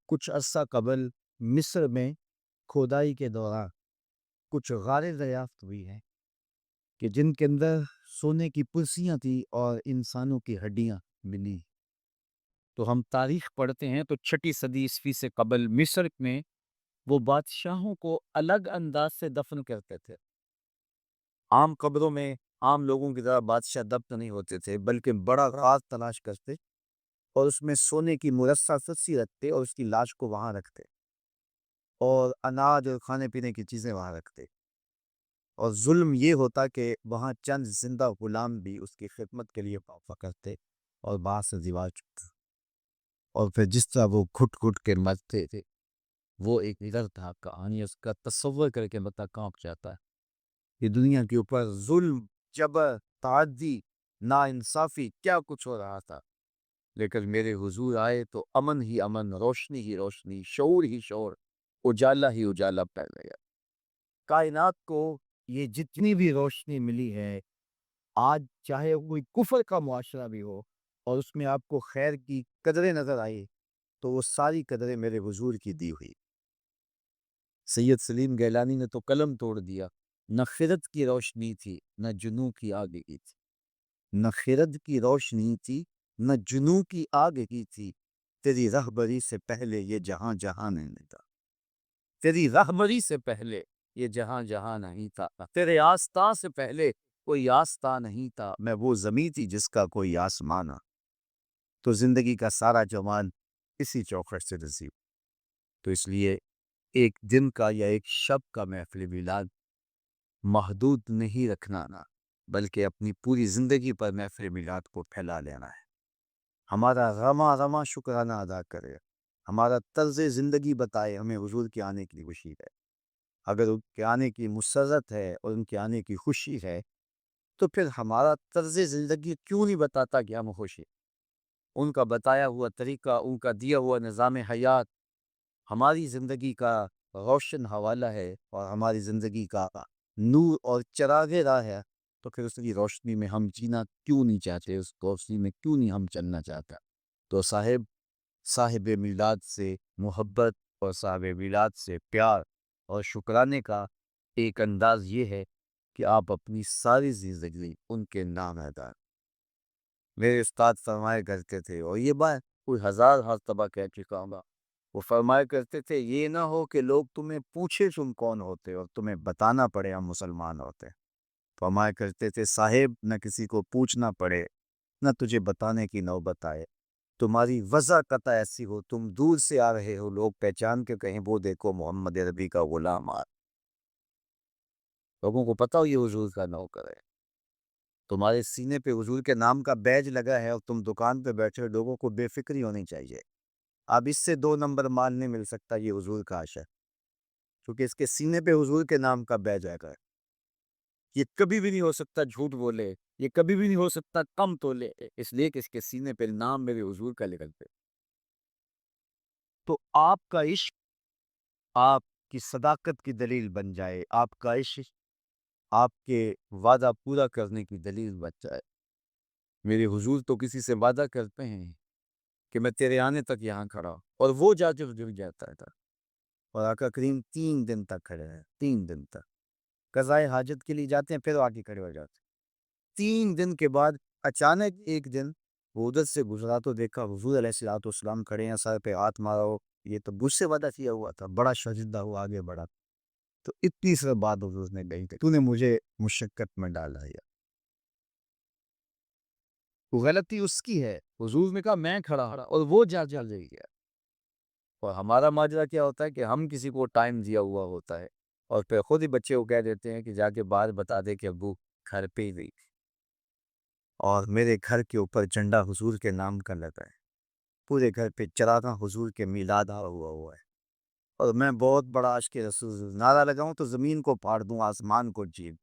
کچھ عرصہ قبل مصر میں کھودائی کے دوران کچھ غاریں دریافت ہوئی ہیں کہ جن کے اندر سونے کی پرسیاں تھیں اور انسانوں کی ہڈیاں ملی۔ تو ہم تاریخ پڑھتے ہیں تو 6 صدی سے قبل مصر میں وہ بادشاہوں کو الگ انداز سے دفن کرتے تھے۔ عام قبروں میں عام لوگوں کی طرح بادشاہ دفن نہیں ہوتے تھے، بلکہ بڑا راز تلاش کرتے اور اس میں سونے کی مرصع رسی رکھتے اور اس کی لاش کو وہاں رکھتے اور اناج اور کھانے پینے کی چیزیں وہاں رکھتے۔ اور ظلم یہ ہوتا کہ وہاں چند زندہ غلام بھی اس کی خدمت کے لیے وقفہ کرتے اور وہاں سے دیوار چکتے، اور پھر جس طرح وہ گھٹ گھٹ کے مرتے تھے وہ ایک نظر تھا کہانی، اس کا تصور کر کے بتا کانپ جاتا ہے کہ دنیا کے اوپر ظلم، جبر، تعدی، ناانصافی کیا کچھ ہو رہا تھا، لیکن میرے حضور آئے تو امن ہی امن، روشنی ہی روشنی، شعور ہی شعور، اجالا ہی اجالا پھیل گیا۔ کائنات کو یہ جتنی بھی روشنی ملی ہے آج، چاہے کوئی کفر کا معاشرہ بھی ہو اور اس میں آپ کو خیر کی قدریں نظر آئی، تو وہ ساری قدریں میرے حضور کی دی ہوئی۔ سید سلیم گیلانی نے تو قلم توڑ دیا، نہ خرد کی روشنی تھی نہ جنوں کی آگ کی تھی، نہ خرد کی روشنی تھی نہ جنوں کی آگ کی تھی، تیری رہبری سے پہلے یہ جہاں جہاں نہیں تھا، تیری رہبری سے پہلے یہ جہاں جہاں نہیں تھا، تیرے آستاں سے پہلے کوئی آستاں نہیں تھا، میں وہ زمیں تھی جس کا کوئی آسمان نہ۔ تو زندگی کا سارا جمال اسی چوکھٹ سے نصیب۔ تو اس لیے ایک دن کا یا ایک شب کا محفل میلاد محدود نہیں رکھنا نا، بلکہ اپنی پوری زندگی پر محفل میلاد کو پھیلا لینا ہے۔ ہمارا رواں رواں شکرانہ ادا کرے، ہمارا طرز زندگی بتائے ہمیں حضور کے آنے کی خوشی ہے۔ اگر ان کے آنے کی مسرت ہے اور ان کے آنے کی خوشی ہے تو پھر ہمارا طرز زندگی کیوں نہیں بتاتا کہ ہم خوش ہیں؟ ان کا بتایا ہوا طریقہ، ان کا دیا ہوا نظام حیات ہماری زندگی کا روشن حوالہ ہے اور ہماری زندگی کا نور اور چراغ راہ ہے، تو پھر اس کی روشنی میں ہم جینا کیوں نہیں چاہتے، اس روشنی میں کیوں نہیں ہم چلنا چاہتا؟ تو صاحب میلاد سے محبت اور صاحب میلاد سے پیار اور شکرانے کا ایک انداز یہ ہے کہ آپ اپنی ساری زندگی ان کے نام ادا۔ میرے استاد فرمایا کرتے تھے، اور یہ بات کوئی ہزار مرتبہ کہہ چکا ہوں، وہ فرمایا کرتے تھے یہ نہ ہو کہ لوگ تمہیں پوچھے تم کون ہوتے اور تمہیں بتانا پڑے ہم مسلمان ہوتے۔ فرمایا کرتے تھے صاحب، نہ کسی کو پوچھنا پڑے نہ تجھے بتانے کی نوبت آئے، تمہاری وضع قطع ایسی ہو تم دور سے آ رہے ہو، لوگ پہچان کے کہیں وہ دیکھو محمد عربی کا غلام آ، لوگوں کو پتا ہو یہ حضور کا نوکر ہے۔ تمہارے سینے پہ حضور کے نام کا بیج لگا ہے اور تم دکان پہ بیٹھے، لوگوں کو بے فکری ہونی چاہیے۔ اب اس سے 2 نمبر مال نہیں مل سکتا، یہ حضور کا عشق ہے، کیونکہ اس کے سینے پہ حضور کے نام کا بیج آئے گا۔ یہ کبھی بھی نہیں ہو سکتا جھوٹ بولے، یہ کبھی بھی نہیں ہو سکتا کم تولے، اس لیے کہ اس کے سینے پہ نام میرے حضور کا لکھ پہ۔ تو آپ کا عشق آپ کی صداقت کی دلیل بن جائے، آپ کا عشق آپ کے وعدہ پورا کرنے کی دلیل بن جائے۔ میرے حضور تو کسی سے وعدہ کرتے ہیں کہ میں تیرے آنے تک یہاں کھڑا ہوں، اور وہ جا جل جاتا تھا، اور آقا کریم 3 دن تک کھڑے ہیں، 3 دن تک قضائے حاجت کے لیے جاتے ہیں، پھر آ کے کھڑے ہو جاتے ہیں۔ 3 دن کے بعد اچانک ایک دن وہ ادھر سے گزرا تو دیکھا حضور علیہ الصلوۃ والسلام کھڑے ہیں، سر پہ ہاتھ مارا ہو، یہ تو مجھ سے وعدہ کیا ہوا تھا، بڑا شرمندہ ہوا، آگے بڑھا تو اتنی سر بات حضور نے کہی کہ تو نے مجھے مشقت میں ڈالا ہے، وہ غلطی اس کی ہے۔ حضور نے کہا میں کھڑا اور وہ جا جل گیا۔ اور ہمارا ماجرا کیا ہوتا ہے کہ ہم کسی کو ٹائم دیا ہوا ہوتا ہے اور پھر خود ہی بچے کو کہہ دیتے ہیں کہ جا کے باہر بتا دے کہ ابو گھر پہ ہی نہیں، اور میرے گھر کے اوپر جھنڈا حضور کے نام کا لگا ہے، پورے گھر پہ چراغاں حضور کے میلاد ہوا ہے، اور میں بہت بڑا عاشق رسول، نعرہ لگاؤں تو زمین کو پھاڑ دوں، آسمان کو چیر،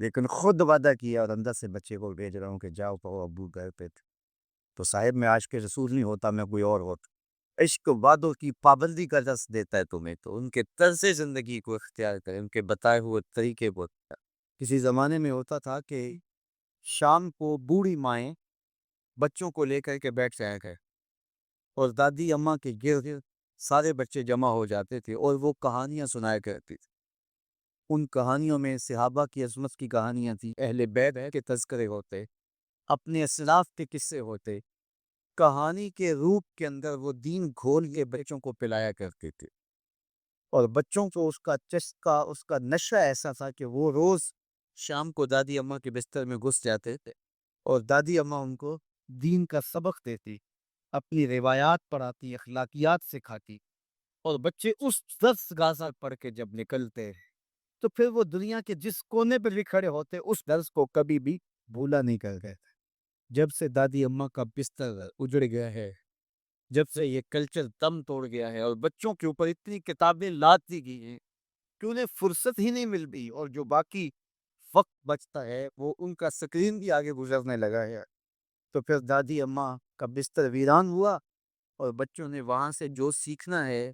لیکن خود وعدہ کیا اور اندر سے بچے کو بھیج رہا ہوں کہ جاؤ کہو ابو گھر پہ تھے۔ تو صاحب میں عاشق رسول نہیں ہوتا، میں کوئی اور ہوتا۔ عشق وعدوں کی پابندی کا درس دیتا ہے تمہیں، تو ان کے طرز زندگی کو اختیار کریں، ان کے بتائے ہوئے طریقے کو۔ کسی زمانے میں ہوتا تھا کہ شام کو بوڑھی مائیں بچوں کو لے کر کے بیٹھ جایا کریں اور دادی اماں کے گرد سارے بچے جمع ہو جاتے تھے اور وہ کہانیاں سنایا کرتی تھی۔ ان کہانیوں میں صحابہ کی عظمت کی کہانیاں تھیں، اہل بیت کے تذکرے ہوتے، اپنے اسلاف کے قصے ہوتے۔ کہانی کے روپ کے اندر وہ دین گھول کے بچوں کو پلایا کرتے تھے، اور بچوں کو اس کا چسکا، اس کا نشہ ایسا تھا کہ وہ روز شام کو دادی اماں کے بستر میں گھس جاتے تھے اور دادی اماں ان کو دین کا سبق دیتی، اپنی روایات پڑھاتی، اخلاقیات سکھاتی، اور بچے اس درس گاہ پڑھ کے جب نکلتے تو پھر وہ دنیا کے جس کونے پہ بھی کھڑے ہوتے اس درس کو کبھی بھی بھولا نہیں کر گئے تھے۔ جب سے دادی اماں کا بستر اجڑ گیا ہے، جب سے یہ کلچر دم توڑ گیا ہے اور بچوں کے اوپر اتنی کتابیں لاد دی گئی ہیں کہ انہیں فرصت ہی نہیں مل رہی، اور جو باقی وقت بچتا ہے وہ ان کا سکرین بھی آگے گزرنے لگا ہے، تو پھر دادی اماں کا بستر ویران ہوا اور بچوں نے وہاں سے جو سیکھنا ہے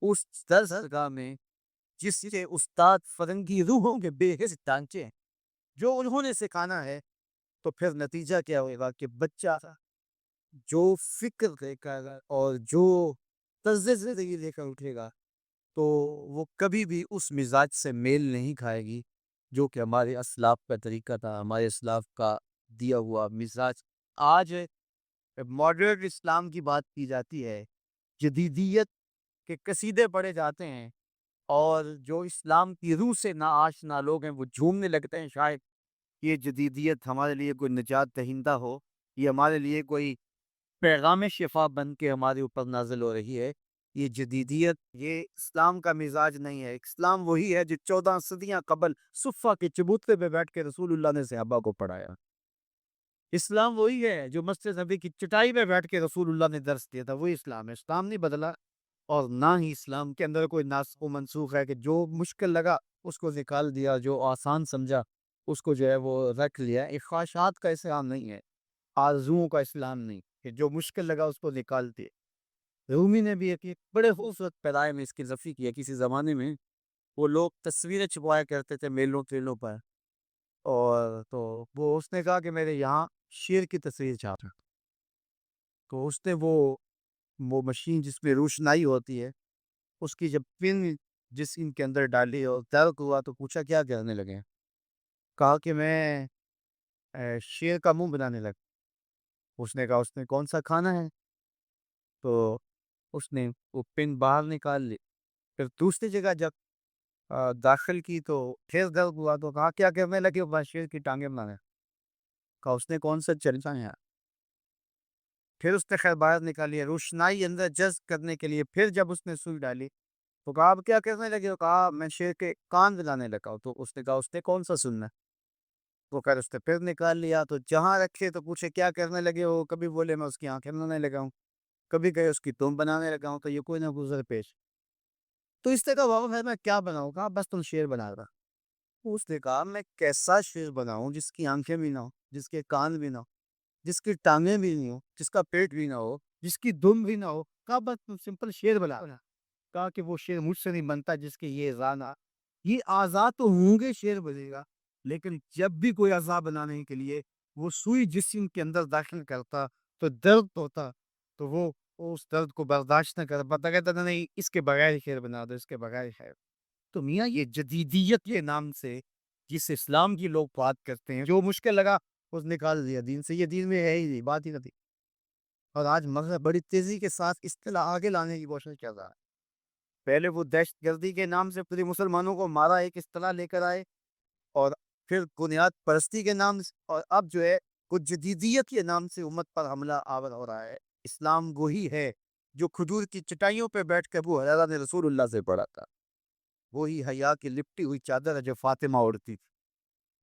اس درسگاہ میں، جس سے استاد فرنگی روحوں کے بے حس ڈانچے ہیں، جو انہوں نے سکھانا ہے، تو پھر نتیجہ کیا ہوگا کہ بچہ جو فکر لے کر اور جو طرز زندگی لے کر اٹھے گا تو وہ کبھی بھی اس مزاج سے میل نہیں کھائے گی جو کہ ہمارے اسلاف کا طریقہ تھا، ہمارے اسلاف کا دیا ہوا مزاج۔ آج ماڈرن اسلام کی بات کی جاتی ہے، جدیدیت کے قصیدے پڑھے جاتے ہیں، اور جو اسلام کی روح سے نا آشنا لوگ ہیں وہ جھومنے لگتے ہیں، شاید یہ جدیدیت ہمارے لیے کوئی نجات دہندہ ہو، یہ ہمارے لیے کوئی پیغام شفا بن کے ہمارے اوپر نازل ہو رہی ہے۔ یہ جدیدیت، یہ اسلام کا مزاج نہیں ہے۔ اسلام وہی ہے جو 14 صدیاں قبل صفہ کے چبوترے پہ بیٹھ کے رسول اللہ نے صحابہ کو پڑھایا۔ اسلام وہی ہے جو مسجد نبی کی چٹائی پہ بیٹھ کے رسول اللہ نے درس دیا تھا، وہی اسلام ہے۔ اسلام نہیں بدلا، اور نہ ہی اسلام کے اندر کوئی ناسخ و منسوخ ہے کہ جو مشکل لگا اس کو نکال دیا، جو آسان سمجھا اس کو جو ہے وہ رکھ لیا۔ ایک خواہشات کا اسلام نہیں ہے، آرزوؤں کا اسلام نہیں کہ جو مشکل لگا اس کو نکال دے۔ رومی نے بھی ایک بڑے خوبصورت پیرائے میں اس کی نفی کیا۔ کسی زمانے میں وہ لوگ تصویریں چھپوایا کرتے تھے میلوں ٹریلوں پر، اور تو وہ اس نے کہا کہ میرے یہاں شیر کی تصویر چھاپ ہے، تو اس نے وہ مشین جس میں روشنائی ہوتی ہے اس کی جب پن جسم کے اندر ڈالی اور درد ہوا تو پوچھا کیا کرنے لگے؟ کہا کہ میں شیر کا منہ بنانے لگا۔ اس نے کہا اس نے کون سا کھانا ہے؟ تو اس نے وہ پن باہر نکال لی۔ پھر دوسری جگہ جب داخل کی تو پھر درد ہوا تو کہا کیا کرنے لگے؟ بس شیر کی ٹانگیں بنانے۔ کہا اس نے کون سا چلتا ہے؟ پھر اس نے خیر باہر نکالی، روشنائی اندر جذب کرنے کے لیے پھر جب اس نے سوئی ڈالی تو کہا اب کیا کرنے لگے؟ کہا میں شیر کے کان دلانے لگا ہوں۔ تو اس نے کہا اس نے کون سا سننا؟ وہ خیر اس نے پھر نکال لیا، تو جہاں رکھے تو پوچھے کیا کرنے لگے ہو؟ کبھی بولے میں اس کی آنکھیں بنانے لگا ہوں، کبھی کہے اس کی دم بنانے لگا ہوں، تو یہ کوئی نہ گزر پیش۔ تو اس نے کہا بابا پھر میں کیا بناؤں؟ کہا بس تم شیر بنا رہا۔ اس نے کہا میں کیسا شیر بناؤں جس کی آنکھیں بھی نہ ہو، جس کے کان بھی نہ ہو، جس کی ٹانگیں بھی نہیں ہو، جس کا پیٹ بھی نہ ہو، جس کی دم بھی نہ ہو؟ کہا بس تم سمپل شیر بنا۔ کہا کہ وہ شیر مجھ سے نہیں بنتا جس کے یہ اعضاء نہ، یہ اعضاء تو ہوں گے شیر بنے گا، لیکن جب بھی کوئی اعضاء بنانے کے لیے وہ سوئی جسم کے اندر داخل کرتا تو درد ہوتا، تو وہ اس درد کو برداشت نہ کر پاتا، کہتا تھا نہیں اس کے بغیر شیر بنا دو، اس کے بغیر شیر۔ تو میاں یہ جدیدیت کے نام سے جس اسلام کی لوگ بات کرتے ہیں، جو مشکل لگا اس نکال دیا دین سے، یہ دین میں ہے ہی نہیں، بات ہی نہ تھی۔ اور آج مذہب بڑی تیزی کے ساتھ اصطلاح آگے لانے کی کوشش کر رہا ہے۔ پہلے وہ دہشت گردی کے نام سے پوری مسلمانوں کو مارا، ایک اصطلاح لے کر آئے، اور پھر بنیاد پرستی کے نام سے، اور اب جو ہے کچھ جدیدیت کے نام سے امت پر حملہ آور ہو رہا ہے۔ اسلام وہی ہے جو کھجور کی چٹائیوں پہ بیٹھ کے ابو ہریرہ نے رسول اللہ سے پڑھا تھا، وہی حیا کی لپٹی ہوئی چادر ہے جو فاطمہ اوڑھتی تھی۔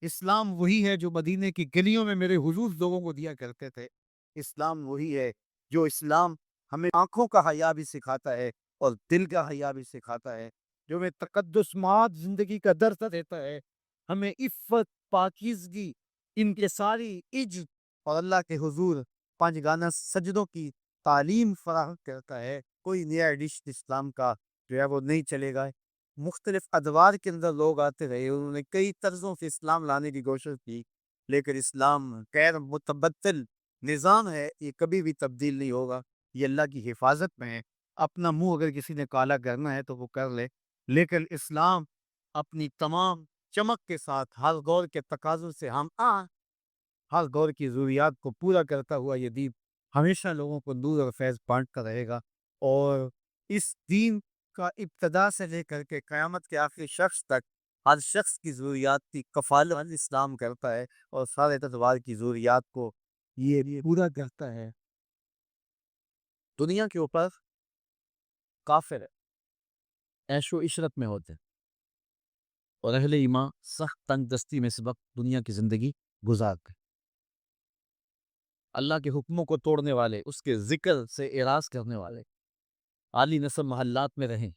اسلام وہی ہے جو مدینے کی گلیوں میں میرے حضور لوگوں کو دیا کرتے تھے۔ اسلام وہی ہے جو اسلام ہمیں آنکھوں کا حیا بھی سکھاتا ہے اور دل کا حیا بھی سکھاتا ہے، جو ہمیں تقدس مات زندگی کا درس دیتا ہے، ہمیں عفت، پاکیزگی، انکساری، عجز اور اللہ کے حضور پانچ گانا سجدوں کی تعلیم فراہم کرتا ہے۔ کوئی نیا ایڈیشن اسلام کا جو ہے وہ نہیں چلے گا۔ مختلف ادوار کے اندر لوگ آتے رہے، انہوں نے کئی طرزوں سے اسلام لانے کی کوشش کی، لیکن اسلام غیر متبدل نظام ہے، یہ کبھی بھی تبدیل نہیں ہوگا۔ یہ اللہ کی حفاظت میں ہے۔ اپنا منہ اگر کسی نے کالا کرنا ہے تو وہ کر لے، لیکن اسلام اپنی تمام چمک کے ساتھ ہر دور کے تقاضوں سے ہر دور کی ضروریات کو پورا کرتا ہوا یہ دین ہمیشہ لوگوں کو نور اور فیض بانٹتا رہے گا، اور اس دین کا ابتدا سے لے کر کے قیامت کے آخری شخص تک ہر شخص کی ضروریات کی کفالت اسلام کرتا ہے، اور سارے اتوار کی ضروریات کو یہ پورا کرتا ہے۔ دنیا کے اوپر کافر عیش و عشرت میں ہوتے ہیں، اور اہل ایمان سخت تنگ دستی میں اس وقت دنیا کی زندگی گزارتے ہیں۔ اللہ کے حکموں کو توڑنے والے، اس کے ذکر سے اعراض کرنے والے عالی نسب محلات میں رہیں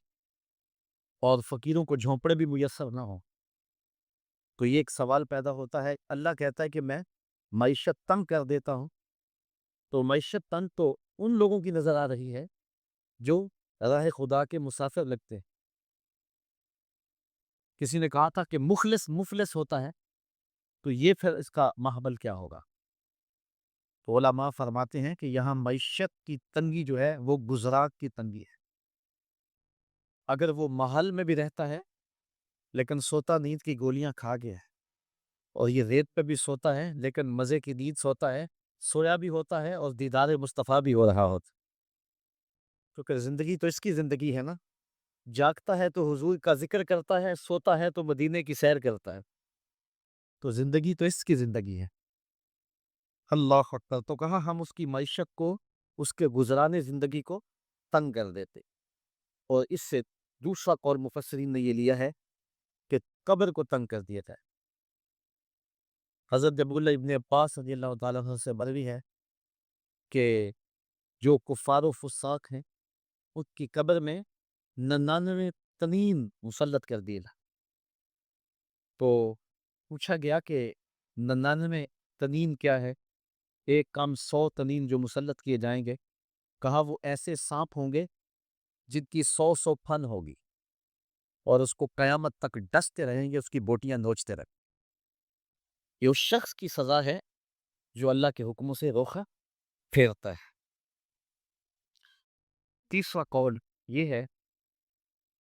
اور فقیروں کو جھونپڑے بھی میسر نہ ہوں، تو یہ ایک سوال پیدا ہوتا ہے۔ اللہ کہتا ہے کہ میں معیشت تنگ کر دیتا ہوں، تو معیشت تنگ تو ان لوگوں کی نظر آ رہی ہے جو راہ خدا کے مسافر لگتے ہیں۔ کسی نے کہا تھا کہ مفلس ہوتا ہے، تو یہ پھر اس کا ماحول کیا ہوگا؟ تو علماء فرماتے ہیں کہ یہاں معیشت کی تنگی جو ہے وہ گزراق کی تنگی ہے۔ اگر وہ محل میں بھی رہتا ہے لیکن سوتا نیند کی گولیاں کھا گیا ہے، اور یہ ریت پہ بھی سوتا ہے لیکن مزے کی نیند سوتا ہے، سویا بھی ہوتا ہے اور دیدار مصطفیٰ بھی ہو رہا ہوتا، کیونکہ زندگی تو اس کی زندگی ہے نا۔ جاگتا ہے تو حضور کا ذکر کرتا ہے، سوتا ہے تو مدینے کی سیر کرتا ہے، تو زندگی تو اس کی زندگی ہے۔ اللہ اکبر۔ تو کہا ہم اس کی معیشت کو، اس کے گزرانے زندگی کو تنگ کر دیتے، اور اس سے دوسرا قول مفسرین نے یہ لیا ہے کہ قبر کو تنگ کر دیا جائے۔ حضرت عبداللہ ابن عباس رضی اللہ تعالیٰ عنہ سے مروی ہے کہ جو کفار و فساق ہیں ان کی قبر میں 99 تنین مسلط کر دیے۔ تو پوچھا گیا کہ 99 تنین کیا ہے؟ ایک کم 100 تنین جو مسلط کیے جائیں گے، کہا وہ ایسے سانپ ہوں گے جن کی 100 پھن ہوگی، اور اس کو قیامت تک ڈستے رہیں گے، اس کی بوٹیاں نوچتے رہیں۔ یہ اس شخص کی سزا ہے جو اللہ کے حکموں سے روخا پھیرتا ہے۔ تیسرا قول یہ ہے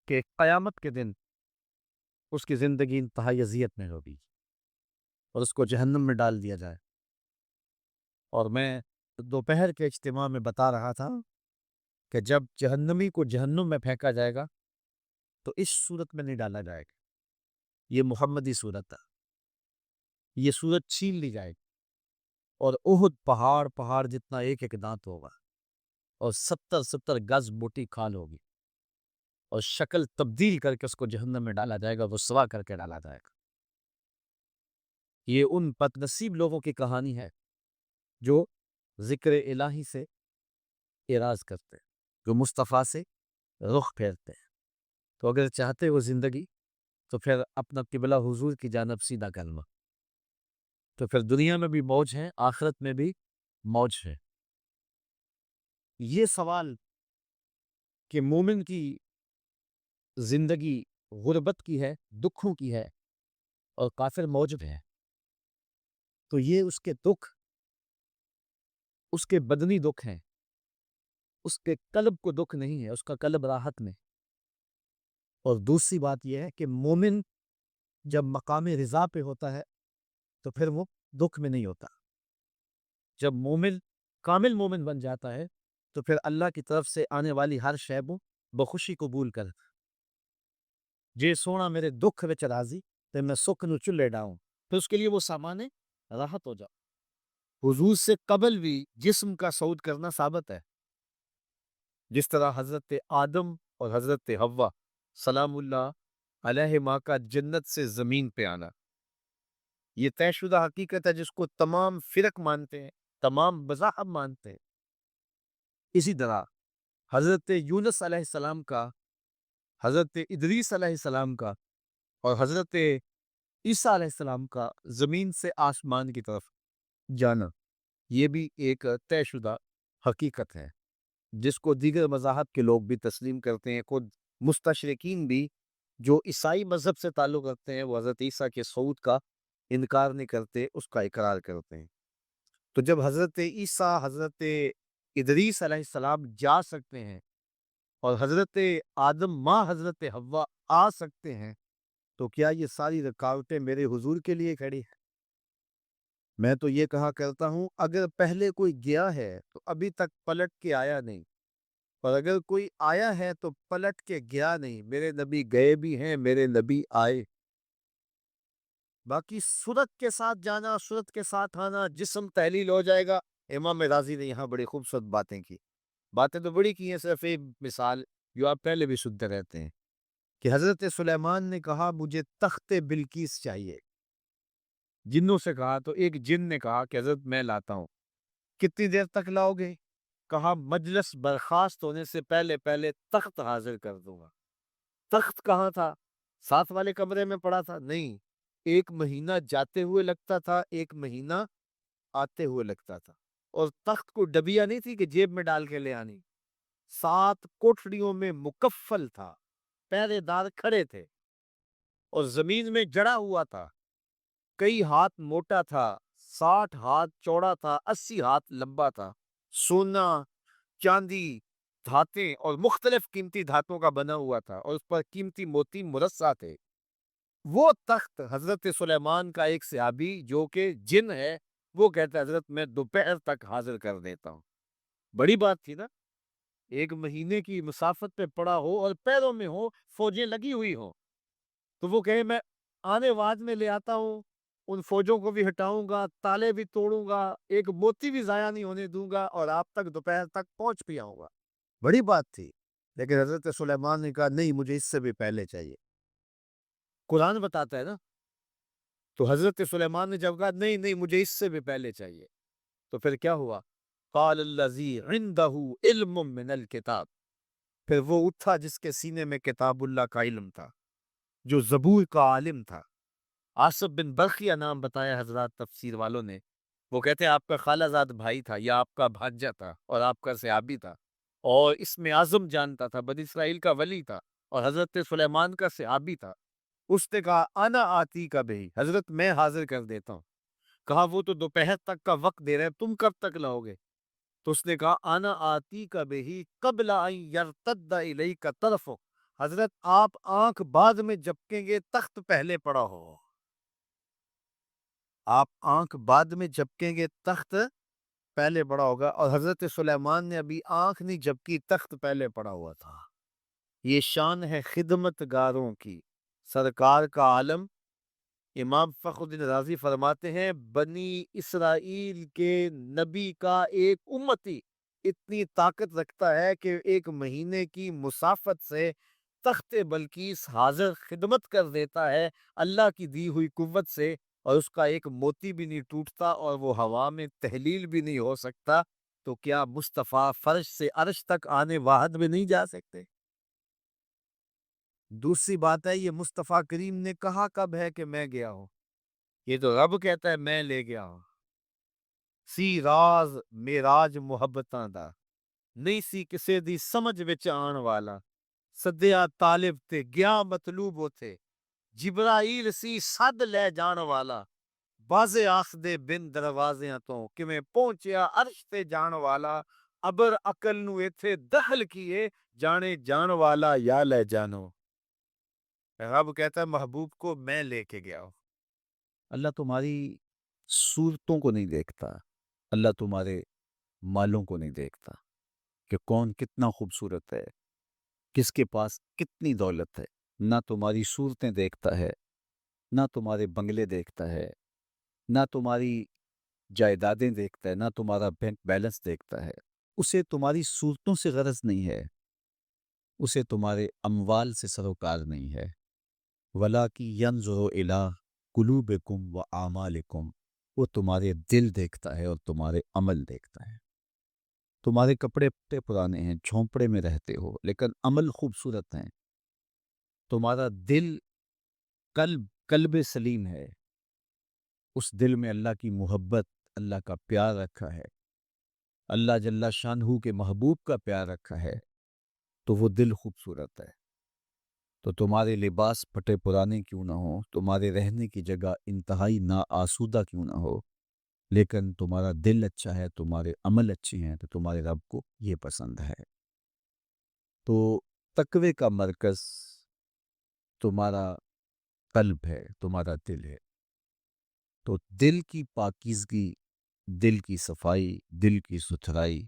کہ قیامت کے دن اس کی زندگی انتہائی اذیت میں ہوگی اور اس کو جہنم میں ڈال دیا جائے۔ اور میں دوپہر کے اجتماع میں بتا رہا تھا کہ جب جہنمی کو جہنم میں پھینکا جائے گا تو اس صورت میں نہیں ڈالا جائے گا، یہ محمدی صورت ہے، یہ صورت چھین لی جائے گی، اور احد پہاڑ جتنا ایک ایک دانت ہوگا، اور 70 گز موٹی کھال ہوگی، اور شکل تبدیل کر کے اس کو جہنم میں ڈالا جائے گا، رسوا کر کے ڈالا جائے گا۔ یہ ان بد نصیب لوگوں کی کہانی ہے جو ذکر الہی سے اعراض کرتے ہیں، جو مصطفیٰ سے رخ پھیرتے ہیں۔ تو اگر چاہتے وہ زندگی تو پھر اپنا قبلہ حضور کی جانب سیدھا کرنا، تو پھر دنیا میں بھی موج ہے، آخرت میں بھی موج ہے۔ یہ سوال کہ مومن کی زندگی غربت کی ہے، دکھوں کی ہے، اور کافر موجب ہے، تو یہ اس کے دکھ، اس کے بدنی دکھ ہیں، اس کے قلب کو دکھ نہیں ہے، اس کا قلب راحت میں۔ اور دوسری بات یہ ہے کہ مومن جب مقام رضا پہ ہوتا ہے تو پھر وہ دکھ میں نہیں ہوتا۔ جب مومن کامل مومن بن جاتا ہے تو پھر اللہ کی طرف سے آنے والی ہر شے کو بخوشی قبول کرتا۔ جے سونا میرے دکھ وچ راضی تے میں سکھ نو چلے ڈاؤں، پھر اس کے لیے وہ سامان راحت ہو جاؤ۔ حضور سے قبل بھی جسم کا صعود کرنا ثابت ہے، جس طرح حضرت آدم اور حضرت حوا سلام اللہ علیہما کا جنت سے زمین پہ آنا، یہ طے شدہ حقیقت ہے جس کو تمام فرق مانتے ہیں، تمام مذاہب مانتے ہیں۔ اسی طرح حضرت یونس علیہ السلام کا، حضرت ادریس علیہ السلام کا، اور حضرت عیسیٰ علیہ السلام کا زمین سے آسمان کی طرف جانا، یہ بھی ایک طے شدہ حقیقت ہے جس کو دیگر مذاہب کے لوگ بھی تسلیم کرتے ہیں۔ خود مستشرقین بھی جو عیسائی مذہب سے تعلق رکھتے ہیں وہ حضرت عیسیٰ کے صعود کا انکار نہیں کرتے، اس کا اقرار کرتے ہیں۔ تو جب حضرت عیسیٰ، حضرت ادریس علیہ السلام جا سکتے ہیں اور حضرت آدم ماں حضرت حوا آ سکتے ہیں، تو کیا یہ ساری رکاوٹیں میرے حضور کے لیے کھڑی ہیں؟ میں تو یہ کہا کرتا ہوں، اگر پہلے کوئی گیا ہے تو ابھی تک پلٹ کے آیا نہیں، اور اگر کوئی آیا ہے تو پلٹ کے گیا نہیں۔ میرے نبی گئے بھی ہیں، میرے نبی آئے۔ باقی صورت کے ساتھ جانا، صورت کے ساتھ آنا، جسم تحلیل ہو جائے گا۔ امام رازی نے یہاں بڑی خوبصورت باتیں کی، باتیں تو بڑی کی ہیں، صرف ایک مثال جو آپ پہلے بھی سنتے رہتے ہیں کہ حضرت سلیمان نے کہا مجھے تخت بلقیس چاہیے، جنوں سے کہا تو ایک جن نے کہا کہ حضرت میں لاتا ہوں۔ کتنی دیر تک لاؤ گے؟ کہا مجلس برخاست ہونے سے پہلے پہلے تخت حاضر کر دوں گا۔ تخت کہاں تھا؟ ساتھ والے کمرے میں پڑا تھا؟ نہیں، ایک مہینہ جاتے ہوئے لگتا تھا، ایک مہینہ آتے ہوئے لگتا تھا، اور تخت کو ڈبیا نہیں تھی کہ جیب میں ڈال کے لے آنی، 7 کوٹڑیوں میں مکفل تھا، پہرے دار کھڑے تھے، اور زمین میں جڑا ہوا تھا، کئی ہاتھ موٹا تھا، 60 ہاتھ چوڑا تھا، 80 ہاتھ لمبا تھا، سونا، چاندی، دھاتیں اور مختلف قیمتی دھاتوں کا بنا ہوا تھا، اور اس پر قیمتی موتی مرصع تھے۔ وہ تخت حضرت سلیمان کا ایک صحابی جو کہ جن ہے، وہ کہتا ہے حضرت میں دوپہر تک حاضر کر دیتا ہوں۔ بڑی بات تھی نا، ایک مہینے کی مسافت پہ پڑا ہو اور پیروں میں ہو، فوجیں لگی ہوئی ہوں، تو وہ کہے میں آنے بعد میں لے آتا ہوں، ان فوجوں کو بھی ہٹاؤں گا، تالے بھی توڑوں گا، ایک موتی بھی ضائع نہیں ہونے دوں گا، اور آپ تک دوپہر تک پہنچ بھی آؤں گا۔ بڑی بات تھی، لیکن حضرت سلیمان نے کہا نہیں، مجھے اس سے بھی پہلے چاہیے۔ قرآن بتاتا ہے نا، تو حضرت سلیمان نے جب کہا نہیں نہیں مجھے اس سے بھی پہلے چاہیے، تو پھر کیا ہوا؟ قال الذی عنده علم من الکتاب، پھر وہ اٹھا جس کے سینے میں کتاب اللہ کا علم تھا، جو زبور کا عالم تھا۔ آصف بن برقیہ نام بتایا حضرات تفسیر والوں نے، وہ کہتے ہیں آپ کا خالہ زاد بھائی تھا یا آپ کا بھانجا تھا اور آپ کا صحابی تھا، اور اس میں اعظم جانتا تھا، بنی اسرائیل کا ولی تھا، اور حضرت سلیمان کا صحابی تھا۔ اس نے کہا انا آتی کا بھی، حضرت میں حاضر کر دیتا ہوں۔ کہا وہ تو دوپہر تک کا وقت دے رہے، تم کب تک لاؤ گے؟ تو اس نے کہا انا آتی کا بھی قبل ان یرتد الیک طرفک، حضرت آپ آنکھ بعد میں جھپکیں گے، تخت پہلے پڑا ہو۔ آپ آنکھ بعد میں جھپکیں گے، تخت پہلے پڑا ہوگا، اور حضرت سلیمان نے ابھی آنکھ نہیں جھپکی، تخت پہلے پڑا ہوا تھا۔ یہ شان ہے خدمت گاروں کی، سرکار کا عالم۔ امام فخر الدین رازی فرماتے ہیں بنی اسرائیل کے نبی کا ایک امتی اتنی طاقت رکھتا ہے کہ ایک مہینے کی مسافت سے تخت بلقیس حاضر خدمت کر دیتا ہے اللہ کی دی ہوئی قوت سے، اور اس کا ایک موتی بھی نہیں ٹوٹتا، اور وہ ہوا میں تحلیل بھی نہیں ہو سکتا۔ تو کیا مصطفیٰ فرش سے عرش تک آنے واحد میں نہیں جا سکتے؟ دوسری بات ہے، یہ مصطفیٰ کریم نے کہا کب ہے کہ میں گیا ہوں؟ یہ تو رب کہتا ہے میں لے گیا ہوں۔ سی راز میراج محبتاں دا، نہیں سی کسے دی سمجھ وچ آن والا، سدیا طالب تے گیا مطلوب ہوتے، جبرائیل سی سد لے جان والا، بازے آخ دے بن دروازیاں تو کمیں پہنچیا عرش تے جان والا، ابر عقل نو ایتھے دخل کیے، جانے جان والا یا لے جانو۔ رب کہتا ہے محبوب کو میں لے کے گیا ہوں۔ اللہ تمہاری صورتوں کو نہیں دیکھتا، اللہ تمہارے مالوں کو نہیں دیکھتا کہ کون کتنا خوبصورت ہے، کس کے پاس کتنی دولت ہے۔ نہ تمہاری صورتیں دیکھتا ہے، نہ تمہارے بنگلے دیکھتا ہے، نہ تمہاری جائیدادیں دیکھتا ہے، نہ تمہارا بینک بیلنس دیکھتا ہے۔ اسے تمہاری صورتوں سے غرض نہیں ہے، اسے تمہارے اموال سے سروکار نہیں ہے۔ وَلَٰكِن يَنظُرُ إِلَىٰ قُلُوبِكُمْ وَأَعْمَالِكُمْ، وہ تمہارے دل دیکھتا ہے اور تمہارے عمل دیکھتا ہے۔ تمہارے کپڑے پرانے ہیں، جھونپڑے میں رہتے ہو، لیکن عمل خوبصورت ہیں۔ تمہارا دل قلب سلیم ہے، اس دل میں اللہ کی محبت، اللہ کا پیار رکھا ہے، اللہ جل شانہ کے محبوب کا پیار رکھا ہے، تو وہ دل خوبصورت ہے۔ تو تمہارے لباس پھٹے پرانے کیوں نہ ہو، تمہارے رہنے کی جگہ انتہائی نا آسودہ کیوں نہ ہو، لیکن تمہارا دل اچھا ہے، تمہارے عمل اچھے ہیں، تو تمہارے رب کو یہ پسند ہے۔ تو تقوی کا مرکز تمہارا قلب ہے، تمہارا دل ہے۔ تو دل کی پاکیزگی، دل کی صفائی، دل کی ستھرائی،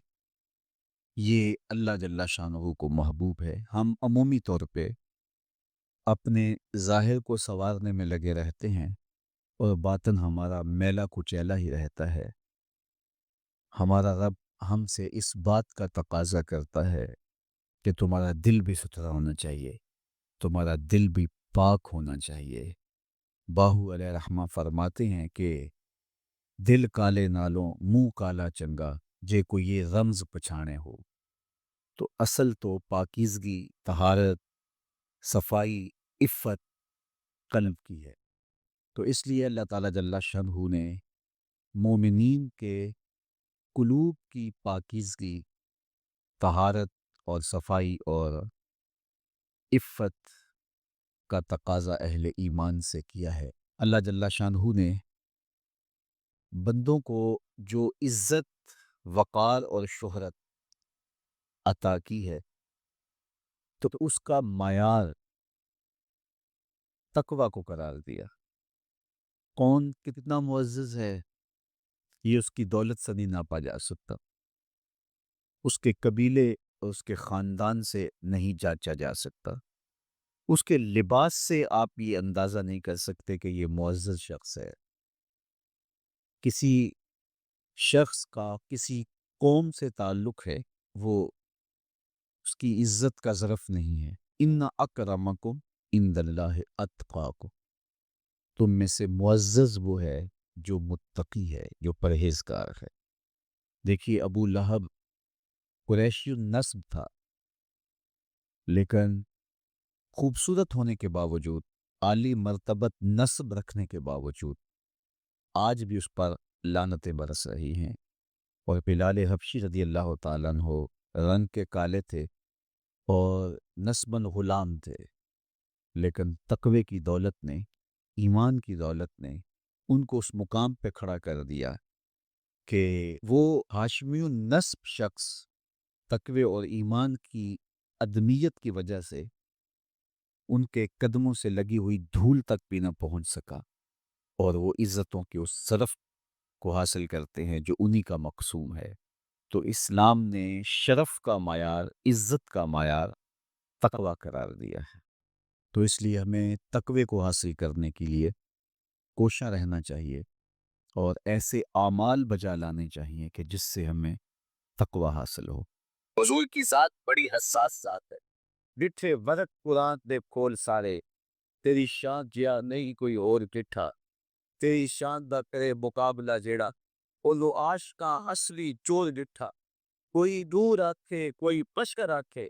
یہ اللہ جل شانہ کو محبوب ہے۔ ہم عمومی طور پہ اپنے ظاہر کو سنوارنے میں لگے رہتے ہیں اور باطن ہمارا میلا کچیلا ہی رہتا ہے۔ ہمارا رب ہم سے اس بات کا تقاضا کرتا ہے کہ تمہارا دل بھی ستھرا ہونا چاہیے، تمہارا دل بھی پاک ہونا چاہیے۔ باہو علیہ رحمہ فرماتے ہیں کہ دل کالے نالوں منہ کالا چنگا، جے کو یہ رمز پچھانے ہو۔ تو اصل تو پاکیزگی، طہارت، صفائی، عفت قلب کی ہے۔ تو اس لیے اللہ تعالیٰ جل شانہ نے مومنین کے قلوب کی پاکیزگی، طہارت اور صفائی اور عفت کا تقاضا اہل ایمان سے کیا ہے۔ اللہ جل شانہ نے بندوں کو جو عزت، وقار اور شہرت عطا کی ہے، تو اس کا معیار تقوی کو قرار دیا۔ کون کتنا معزز ہے، یہ اس کی دولت سے نہیں ناپا جا سکتا، اس کے قبیلے اور اس کے خاندان سے نہیں جانچا جا سکتا، اس کے لباس سے آپ یہ اندازہ نہیں کر سکتے کہ یہ معزز شخص ہے۔ کسی شخص کا کسی قوم سے تعلق ہے، وہ اس کی عزت کا ظرف نہیں ہے۔ ان اکرمکم عند اللہ اتقاکم، تم میں سے معزز وہ ہے جو متقی ہے، جو پرہیزگار ہے۔ دیکھیے ابو لہب قریشی النسب تھا، لیکن خوبصورت ہونے کے باوجود، عالی مرتبت نسب رکھنے کے باوجود آج بھی اس پر لعنتیں برس رہی ہیں۔ اور بلال حبشی رضی اللہ تعالیٰ عنہ رنگ کے کالے تھے اور نسباً غلام تھے، لیکن تقوی کی دولت نے، ایمان کی دولت نے ان کو اس مقام پہ کھڑا کر دیا کہ وہ ہاشمی النسب شخص تقوی اور ایمان کی عدمیت کی وجہ سے ان کے قدموں سے لگی ہوئی دھول تک بھی نہ پہنچ سکا، اور وہ عزتوں کے اس شرف کو حاصل کرتے ہیں جو انہی کا مقسوم ہے۔ تو اسلام نے شرف کا معیار، عزت کا معیار تقوی قرار دیا ہے۔ تو اس لیے ہمیں تقوی کو حاصل کرنے کے لیے کوشاں رہنا چاہیے اور ایسے اعمال بجا لانے چاہیے کہ جس سے ہمیں تقوی حاصل ہو۔ حضور کی ذات بڑی حساس ذات ہے۔ ڈٹھے ورق قرآن دے کھول سارے، تیری شان جیا نہیں کوئی اور ڈٹھا، تیری شان دا کرے مقابلہ جیڑا، اولو عاشقاں اصلی چور ڈٹھا، کوئی دور آکھے کوئی پشکر آکھے،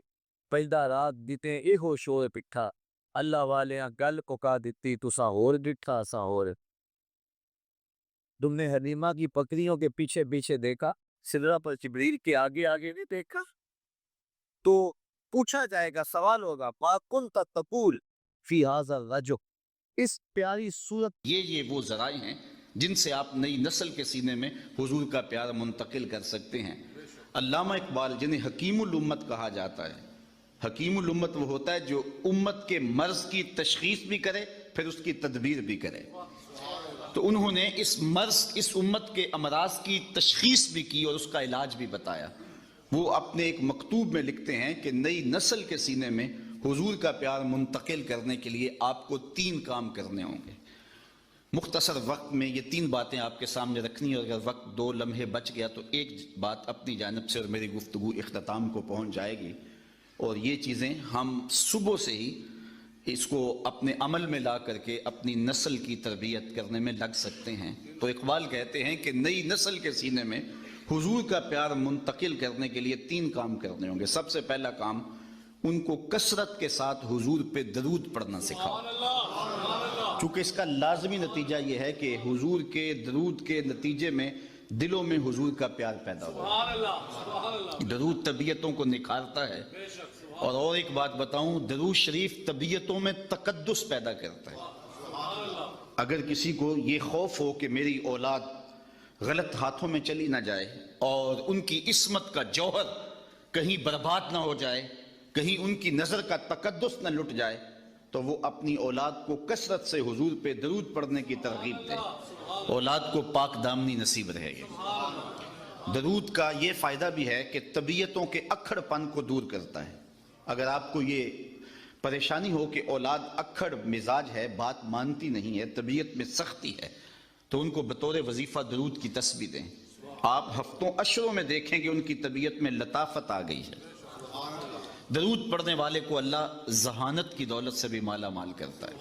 پہلا رات دیتے ایہو شور پٹھا، اللہ والیاں گل کوکا دیتی تساں ہور ڈٹھا اساں ہور۔ تم نے حلیمہ کی بکریوں کے پیچھے پیچھے دیکھا، سدرہ پر جبریل کے آگے آگے نہیں دیکھا؟ تو پوچھا جائے گا، سوال ہوگا، ما کنت تقول فی ھذا الرجل، اس پیاری صورت۔ یہ وہ ذرائع ہیں جن سے آپ نئی نسل کے سینے میں حضور کا پیار منتقل کر سکتے ہیں۔ علامہ اقبال، جنہیں حکیم الامت کہا جاتا ہے، حکیم الامت وہ ہوتا ہے جو امت کے مرض کی تشخیص بھی کرے پھر اس کی تدبیر بھی کرے، تو انہوں نے اس مرض، اس امت کے امراض کی تشخیص بھی کی اور اس کا علاج بھی بتایا۔ وہ اپنے ایک مکتوب میں لکھتے ہیں کہ نئی نسل کے سینے میں حضور کا پیار منتقل کرنے کے لیے آپ کو 3 کام کرنے ہوں گے۔ مختصر وقت میں یہ 3 باتیں آپ کے سامنے رکھنی، اور اگر وقت 2 لمحے بچ گیا تو ایک بات اپنی جانب سے اور میری گفتگو اختتام کو پہنچ جائے گی، اور یہ چیزیں ہم صبح سے ہی اس کو اپنے عمل میں لا کر کے اپنی نسل کی تربیت کرنے میں لگ سکتے ہیں۔ تو اقبال کہتے ہیں کہ نئی نسل کے سینے میں حضور کا پیار منتقل کرنے کے لیے 3 کام کرنے ہوں گے۔ سب سے پہلا کام، ان کو کثرت کے ساتھ حضور پہ درود پڑھنا سکھاؤ، چونکہ اس کا لازمی نتیجہ یہ ہے کہ حضور کے درود کے نتیجے میں دلوں میں حضور کا پیار پیدا ہو۔ درود طبیعتوں کو نکھارتا ہے، اور ایک بات بتاؤں، درود شریف طبیعتوں میں تقدس پیدا کرتا ہے۔ اگر کسی کو یہ خوف ہو کہ میری اولاد غلط ہاتھوں میں چلی نہ جائے اور ان کی عصمت کا جوہر کہیں برباد نہ ہو جائے، کہیں ان کی نظر کا تقدس نہ لٹ جائے، تو وہ اپنی اولاد کو کثرت سے حضور پہ درود پڑھنے کی ترغیب دے، اولاد کو پاک دامنی نصیب رہے گی۔ درود کا یہ فائدہ بھی ہے کہ طبیعتوں کے اکھڑ پن کو دور کرتا ہے۔ اگر آپ کو یہ پریشانی ہو کہ اولاد اکھڑ مزاج ہے، بات مانتی نہیں ہے، طبیعت میں سختی ہے، تو ان کو بطور وظیفہ درود کی تسبیح دیں۔ آپ ہفتوں اشروں میں دیکھیں کہ ان کی طبیعت میں لطافت آ گئی ہے۔ درود پڑھنے والے کو اللہ ذہانت کی دولت سے بھی مالا مال کرتا ہے۔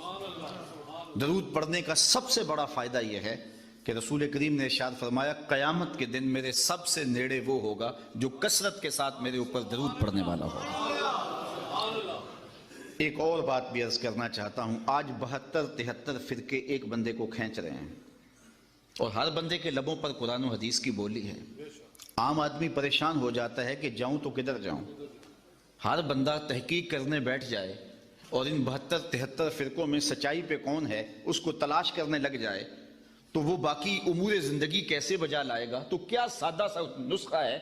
درود پڑھنے کا سب سے بڑا فائدہ یہ ہے کہ رسول کریم نے ارشاد فرمایا، قیامت کے دن میرے سب سے نیڑے وہ ہوگا جو کثرت کے ساتھ میرے اوپر درود پڑھنے والا ہوگا۔ ایک اور بات بھی عرض کرنا چاہتا ہوں، آج 72-73 فرقے ایک بندے کو کھینچ رہے ہیں، اور ہر بندے کے لبوں پر قرآن و حدیث کی بولی ہے۔ عام آدمی پریشان ہو جاتا ہے کہ جاؤں تو کدھر جاؤں۔ ہر بندہ تحقیق کرنے بیٹھ جائے اور ان 72-73 فرقوں میں سچائی پہ کون ہے اس کو تلاش کرنے لگ جائے، تو وہ باقی امور زندگی کیسے بجا لائے گا؟ تو کیا سادہ سا نسخہ ہے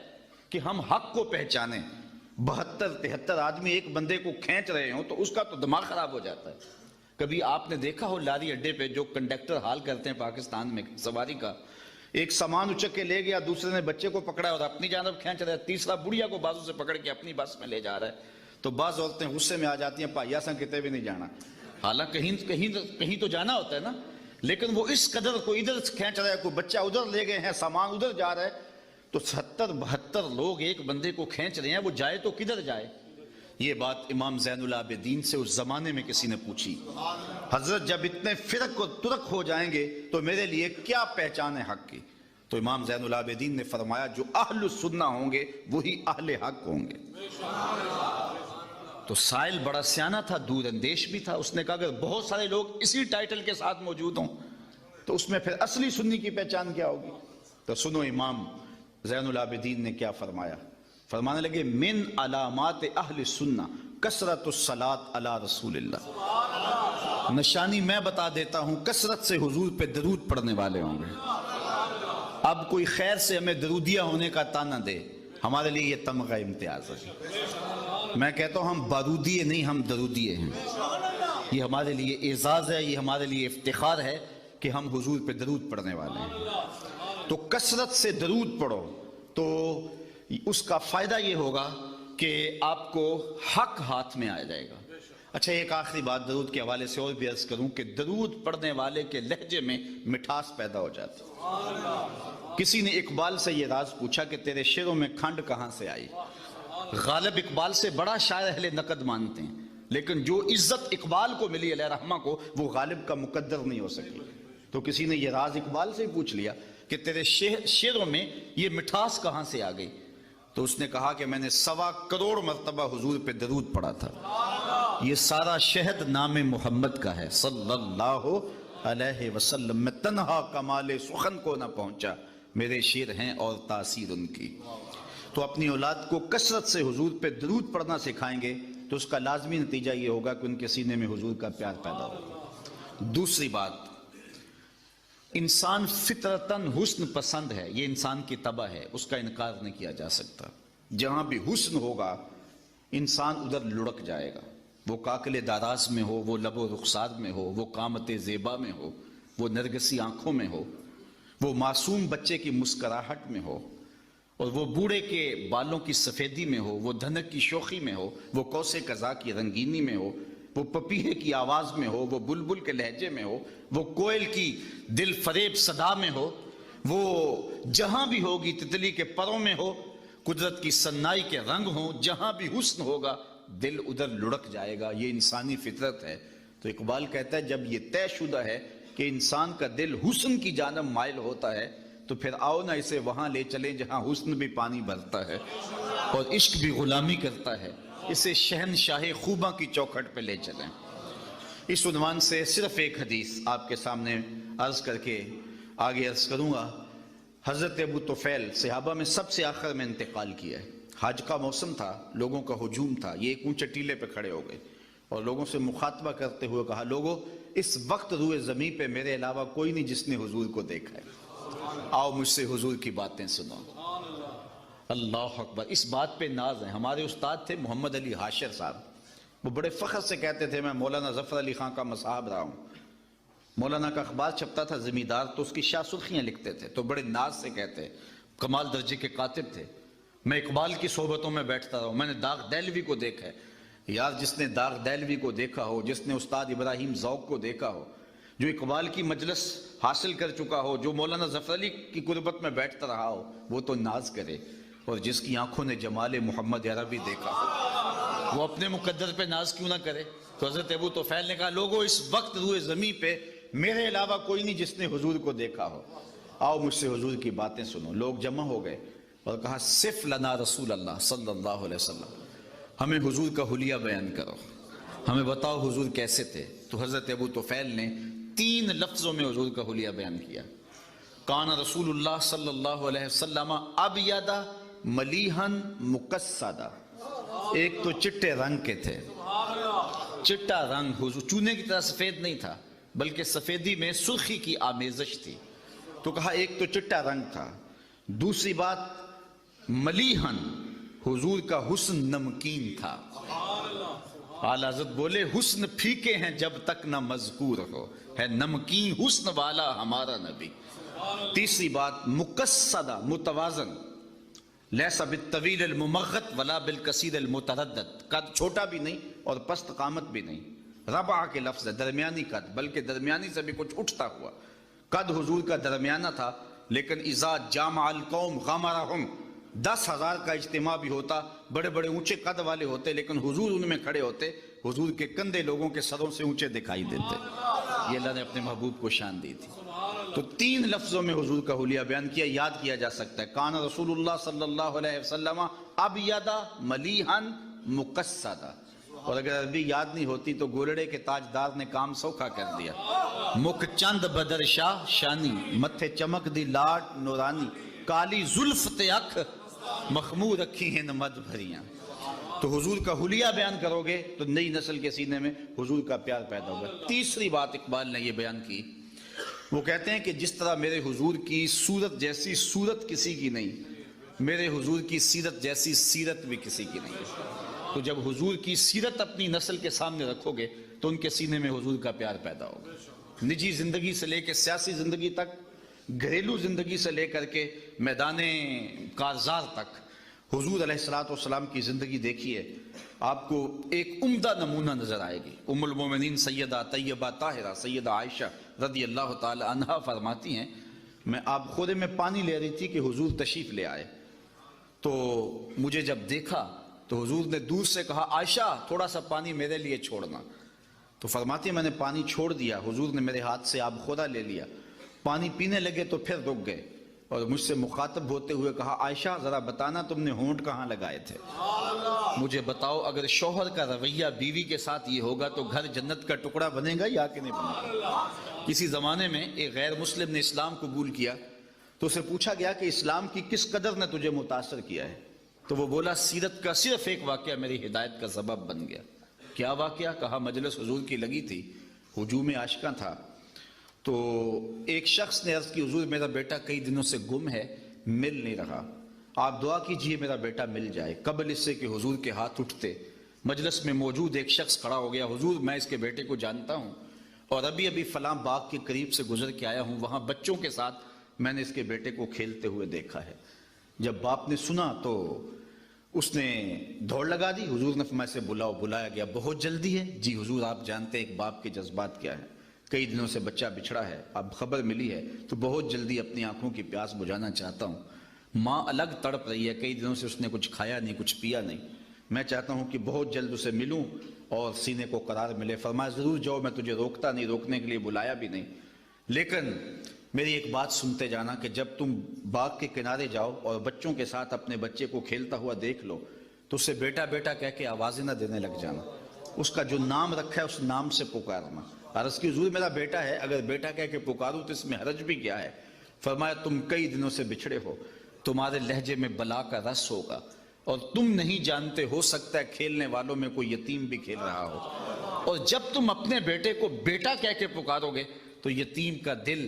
کہ ہم حق کو پہچانیں۔ 72-73 آدمی ایک بندے کو کھینچ رہے ہوں تو اس کا تو دماغ خراب ہو جاتا ہے۔ کبھی آپ نے دیکھا ہو لاری اڈے پہ جو کنڈکٹر حال کرتے ہیں پاکستان میں سواری کا، ایک سامان اچک کے لے گیا، دوسرے نے بچے کو پکڑا اور اپنی جانب کھینچ رہا ہے، تیسرا بڑھیا کو بازو سے پکڑ کے اپنی بس میں لے جا رہا ہے، تو بعض عورتیں غصے میں آ جاتی ہیں، پائیا سا کتے بھی نہیں جانا، حالانکہ کہیں تو جانا ہوتا ہے نا، لیکن وہ اس قدر کو ادھر کھینچ رہا ہے، کوئی بچہ ادھر لے گئے ہیں، سامان ادھر جا رہا ہے، تو 70-72 لوگ ایک بندے کو کھینچ رہے ہیں، وہ جائے تو کدھر جائے؟ یہ بات امام زین العابدین سے اس زمانے میں کسی نے پوچھی، حضرت جب اتنے فرق و ترک ہو جائیں گے تو میرے لیے کیا پہچان ہے حق کی؟ تو امام زین العابدین نے فرمایا، جو اہل السنہ ہوں گے وہی اہل حق ہوں گے۔ تو سائل بڑا سیانہ تھا، دور اندیش بھی تھا، اس نے کہا اگر بہت سارے لوگ اسی ٹائٹل کے ساتھ موجود ہوں تو اس میں پھر اصلی سنی کی پہچان کیا ہوگی؟ تو سنو امام زین العابدین نے کیا فرمایا، فرمانے لگے، من علامات اہل سنہ کثرت الصلاۃ علی رسول اللہ، نشانی میں بتا دیتا ہوں، کثرت سے حضور پہ درود پڑھنے والے ہوں گے۔ اب کوئی خیر سے ہمیں درودیہ ہونے کا تانا دے، ہمارے لیے یہ تمغہ امتیاز ہے۔ میں کہتا ہوں ہم بارودیے نہیں، ہم درودیے ہیں۔ یہ ہمارے لیے اعزاز ہے، یہ ہمارے لیے افتخار ہے کہ ہم حضور پہ درود پڑھنے والے ہیں۔ تو کثرت سے درود پڑھو تو اس کا فائدہ یہ ہوگا کہ آپ کو حق ہاتھ میں آ جائے گا۔ اچھا، ایک آخری بات درود کے حوالے سے اور بھی عرض کروں کہ درود پڑھنے والے کے لہجے میں مٹھاس پیدا ہو جاتی ہے۔ کسی نے اقبال سے یہ راز پوچھا کہ تیرے شعروں میں کھنڈ کہاں سے آئی؟ غالب اقبال سے بڑا شاعر اہل نقد مانتے ہیں، لیکن جو عزت اقبال کو ملی علیہ رحمہ کو وہ غالب کا مقدر نہیں ہو سکی۔ تو کسی نے یہ راز اقبال سے ہی پوچھ لیا کہ تیرے شعروں میں یہ مٹھاس کہاں سے آ گئی؟ تو اس نے کہا کہ میں نے 1.25 کروڑ مرتبہ حضور پہ درود پڑھا تھا، یہ سارا شہد نام محمد کا ہے صلی اللہ علیہ وسلم، میں تنہا کمال سخن کو نہ پہنچا، میرے شعر ہیں اور تاثیر ان کی۔ تو اپنی اولاد کو کثرت سے حضور پہ درود پڑھنا سکھائیں گے تو اس کا لازمی نتیجہ یہ ہوگا کہ ان کے سینے میں حضور کا پیار پیدا ہوگا۔ دوسری بات، انسان فطرتاً حسن پسند ہے، یہ انسان کی طبع ہے، اس کا انکار نہیں کیا جا سکتا۔ جہاں بھی حسن ہوگا انسان ادھر لڑک جائے گا، وہ کاکل داراز میں ہو، وہ لب و رخسار میں ہو، وہ قامت زیبا میں ہو، وہ نرگسی آنکھوں میں ہو، وہ معصوم بچے کی مسکراہٹ میں ہو، اور وہ بوڑھے کے بالوں کی سفیدی میں ہو، وہ دھنک کی شوخی میں ہو، وہ کوسے قضا کی رنگینی میں ہو، وہ پپیہے کی آواز میں ہو، وہ بلبل کے لہجے میں ہو، وہ کوئل کی دل فریب صدا میں ہو، وہ جہاں بھی ہوگی تتلی کے پروں میں ہو، قدرت کی سنائی کے رنگ ہوں، جہاں بھی حسن ہوگا دل ادھر لڑک جائے گا، یہ انسانی فطرت ہے۔ تو اقبال کہتا ہے جب یہ طے شدہ ہے کہ انسان کا دل حسن کی جانب مائل ہوتا ہے تو پھر آؤ نہ اسے وہاں لے چلیں جہاں حسن بھی پانی بھرتا ہے اور عشق بھی غلامی کرتا ہے، اسے شہنشاہ خوباں کی چوکھٹ پہ لے چلیں۔ اس عنوان سے صرف ایک حدیث آپ کے سامنے عرض کر کے آگے عرض کروں گا۔ حضرت ابو طفیل صحابہ میں سب سے آخر میں انتقال کیا ہے، حج کا موسم تھا، لوگوں کا ہجوم تھا، یہ ایک اونچے ٹیلے پہ کھڑے ہو گئے اور لوگوں سے مخاطبہ کرتے ہوئے کہا، لوگوں اس وقت روئے زمین پہ میرے علاوہ کوئی نہیں جس نے حضور کو دیکھا ہے۔ آؤ مجھ سے حضور کی باتیں سنو. اللہ اکبر. اس بات پہ ناز ہے. ہمارے استاد تھے محمد علی حاشر صاحب. وہ بڑے فخر سے کہتے تھے میں مولانا ظفر علی خان کا مصاحب رہا ہوں. مولانا کا اخبار چھپتا تھا زمیندار, تو اس کی شاہ سرخیاں لکھتے تھے, تو بڑے ناز سے کہتے, کمال درجے کے کاتب تھے. میں اقبال کی صحبتوں میں بیٹھتا رہا ہوں, میں نے داغ دہلوی کو دیکھا ہے. یار جس نے داغ دہلوی کو دیکھا ہو, جس نے استاد ابراہیم ذوق کو دیکھا ہو, جو اقبال کی مجلس حاصل کر چکا ہو, جو مولانا ظفر علی کی قربت میں بیٹھتا رہا ہو, وہ تو ناز کرے. اور جس کی آنکھوں نے جمال محمد عربی دیکھا ہو, وہ اپنے مقدر پہ ناز کیوں نہ کرے. تو حضرت ابو طفیل نے کہا لوگوں اس وقت روئے زمین پہ میرے علاوہ کوئی نہیں جس نے حضور کو دیکھا ہو, آؤ مجھ سے حضور کی باتیں سنو. لوگ جمع ہو گئے اور کہا صف لنا رسول اللہ صلی اللہ علیہ وسلم, ہمیں حضور کا حلیہ بیان کرو, ہمیں بتاؤ حضور کیسے تھے. تو حضرت ابو طفیل نے 3 لفظوں میں حضور کا حلیہ بیان کیا. کان رسول اللہ صلی اللہ علیہ وسلم ابیض ملیحن مقصدا. ایک تو چٹے رنگ کے تھے, چٹا رنگ, حضور چونے کی طرح سفید نہیں تھا بلکہ سفیدی میں سرخی کی آمیزش تھی. تو کہا ایک تو چٹا رنگ تھا. دوسری بات ملیحن, حضور کا حسن نمکین تھا. اعلیٰ حضرت بولے حسن پھیکے ہیں جب تک نہ مذکور ہو, ہے نمکین حسن والا ہمارا نبی. تیسری بات مقصدہ, متوازن, لیسا بالطویل الممغط ولا بالکثیر المتردد, قد چھوٹا بھی نہیں اور پست قامت بھی نہیں. ربع کے لفظ ہے, درمیانی قد, بلکہ درمیانی سے بھی کچھ اٹھتا ہوا. قد حضور کا درمیانہ تھا, لیکن اذا جامع القوم غمرہم, 10,000 کا اجتماع بھی ہوتا, بڑے بڑے اونچے قد والے ہوتے, لیکن حضور ان میں کھڑے ہوتے, حضور کے کندھے لوگوں کے سروں سے اونچے دکھائی دیتے. یہ اللہ نے اپنے محبوب کو شان دی تھی. تو 3 لفظوں میں حضور کا حلیہ بیان کیا, یاد کیا جا سکتا ہے. کان رسول اللہ صلی اللہ علیہ وسلم ابیض ملیحن مقصدا. اور اگر عربی یاد نہیں ہوتی تو گولڑے کے تاجدار نے کام سوکھا کر دیا. مکھ چند بدر شاہ شانی, متھے چمک دی لاٹ نورانی, کالی زلف تے اکھ مخمور رکھی ہیں مد بھریاں. تو حضور کا حلیہ بیان کرو گے تو نئی نسل کے سینے میں حضور کا پیار پیدا ہوگا. تیسری بات اقبال نے یہ بیان کی, وہ کہتے ہیں کہ جس طرح میرے حضور کی صورت جیسی صورت کسی کی نہیں, میرے حضور کی سیرت جیسی سیرت بھی کسی کی نہیں ہے. تو جب حضور کی سیرت اپنی نسل کے سامنے رکھو گے تو ان کے سینے میں حضور کا پیار پیدا ہوگا. نجی زندگی سے لے کے سیاسی زندگی تک, گھریلو زندگی سے لے کر کے میدان کارزار تک, حضور علیہ السلام کی زندگی دیکھیے, آپ کو ایک عمدہ نمونہ نظر آئے گی. ام المومنین سیدہ طیبہ طاہرہ سیدہ عائشہ رضی اللہ تعالی عنہا فرماتی ہیں, میں آپ خورے میں پانی لے رہی تھی کہ حضور تشریف لے آئے, تو مجھے جب دیکھا تو حضور نے دور سے کہا عائشہ تھوڑا سا پانی میرے لیے چھوڑنا. تو فرماتی ہیں میں نے پانی چھوڑ دیا, حضور نے میرے ہاتھ سے آب خورا لے لیا, پانی پینے لگے تو پھر رک گئے اور مجھ سے مخاطب ہوتے ہوئے کہا عائشہ ذرا بتانا تم نے ہونٹ کہاں لگائے تھے, مجھے بتاؤ اگر شوہر کا رویہ بیوی کے ساتھ یہ ہوگا تو گھر جنت کا ٹکڑا بنے گا یا کہ نہیں بنے گا. کسی زمانے میں ایک غیر مسلم نے اسلام قبول کیا تو اسے پوچھا گیا کہ اسلام کی کس قدر نے تجھے متاثر کیا ہے, تو وہ بولا سیرت کا صرف ایک واقعہ میری ہدایت کا سبب بن گیا. کیا واقعہ؟ کہا مجلس حضور کی لگی تھی, ہجوم عاشقاں تھا, تو ایک شخص نے عرض کی حضور میرا بیٹا کئی دنوں سے گم ہے, مل نہیں رہا, آپ دعا کیجئے میرا بیٹا مل جائے. قبل اس سے کہ حضور کے ہاتھ اٹھتے مجلس میں موجود ایک شخص کھڑا ہو گیا, حضور میں اس کے بیٹے کو جانتا ہوں اور ابھی فلاں باغ کے قریب سے گزر کے آیا ہوں, وہاں بچوں کے ساتھ میں نے اس کے بیٹے کو کھیلتے ہوئے دیکھا ہے. جب باپ نے سنا تو اس نے دوڑ لگا دی, حضور نے فرمایا سے بلاؤ. بلایا گیا, بہت جلدی ہے. جی حضور آپ جانتے ہیں ایک باپ کے جذبات کیا ہیں, کئی دنوں سے بچہ بچھڑا ہے, اب خبر ملی ہے تو بہت جلدی اپنی آنکھوں کی پیاس بجھانا چاہتا ہوں. ماں الگ تڑپ رہی ہے, کئی دنوں سے اس نے کچھ کھایا نہیں, کچھ پیا نہیں, میں چاہتا ہوں کہ بہت جلد اسے ملوں اور سینے کو قرار ملے. فرمایا ضرور جاؤ, میں تجھے روکتا نہیں, روکنے کے لیے بلایا بھی نہیں, لیکن میری ایک بات سنتے جانا کہ جب تم باغ کے کنارے جاؤ اور بچوں کے ساتھ اپنے بچے کو کھیلتا ہوا دیکھ لو تو اسے بیٹا بیٹا کہہ کے آوازیں نہ دینے لگ جانا, اس کا جو نام رکھا ہے اس نام سے پکارنا. عرض کی حضور میرا بیٹا ہے, اگر بیٹا کہہ کے پکاروں تو اس میں حرج بھی کیا ہے؟ فرمایا تم کئی دنوں سے بچھڑے ہو, تمہارے لہجے میں بلا کا رس ہوگا اور تم نہیں جانتے, ہو سکتا ہے کھیلنے والوں میں کوئی یتیم بھی کھیل رہا ہو, اور جب تم اپنے بیٹے کو بیٹا کہہ کے پکارو گے تو یتیم کا دل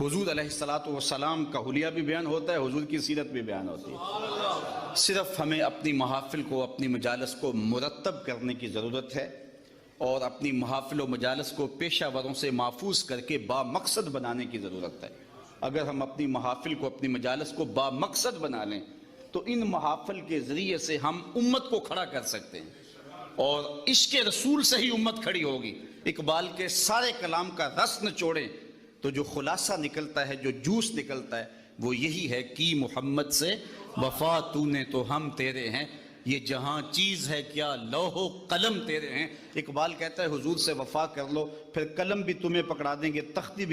حضور علیہ الصلوۃ والسلام کا حلیہ بھی بیان ہوتا ہے، حضور کی سیرت بھی بیان ہوتی ہے۔ صرف ہمیں اپنی محافل کو، اپنی مجالس کو مرتب کرنے کی ضرورت ہے، اور اپنی محافل و مجالس کو پیشہ وروں سے محفوظ کر کے با مقصد بنانے کی ضرورت ہے۔ اگر ہم اپنی محافل کو، اپنی مجالس کو با مقصد بنا لیں تو ان محافل کے ذریعے سے ہم امت کو کھڑا کر سکتے ہیں، اور عشق رسول سے ہی امت کھڑی ہوگی۔ اقبال کے سارے کلام کا رس نچوڑیں تو جو خلاصہ نکلتا ہے، جو جوس نکلتا ہے، وہ یہی ہے کہ محمد سے وفا تو نے تو ہم تیرے ہیں، یہ جہاں چیز ہے کیا لوح و قلم تیرے ہیں۔ اقبال کہتا ہے حضور سے وفا کر لو، پھر قلم بھی تمہیں پکڑا دیں گے، تختی بھی